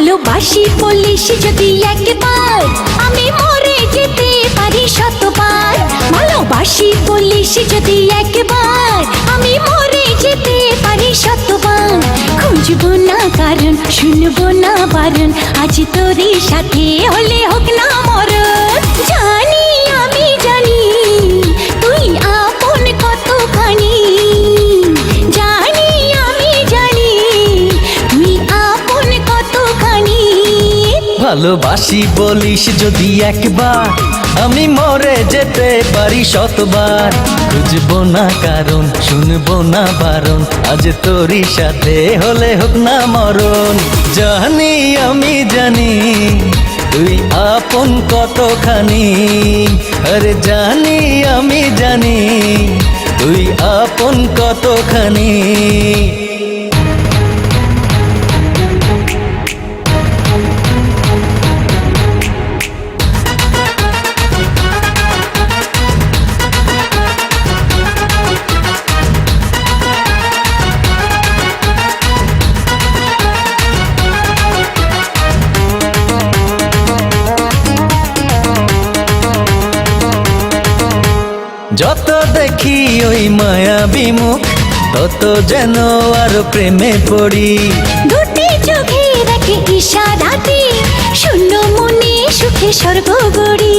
ভালোবাসি বলিস যদি একবার, আমি মরে যেতে পারি শতবার। ভালোবাসি বলিস যদি একবার, আমি মরে যেতে পারি শতবার। খুঁজবো না কারণ, শুনবো না বারণ, আজ তোরই সাথে হলে হোক না মরণ। জানি আমি জানি তুই আপন কতখানি, জানি আমি জানি তুই আপন কতখানি। ভালোবাসি বলিস যদি একবার, আমি মরে যেতে পারি শতবার। খুঁজবো না কারণ, শুনবো না বারণ, আজ তোরই সাথে হলে হোক না মরণ। জানি আমি জানি তুই আপন কতখানি, আরে জানি আমি জানি তুই আপন কতখানি। যত দেখি ওই মায়াবী মুখ, তত যেন আরো প্রেমে পড়ি। দুটি চোখে রাখে ইশারাতে, শূন্য মনে সুখে স্বর্গ গড়ি।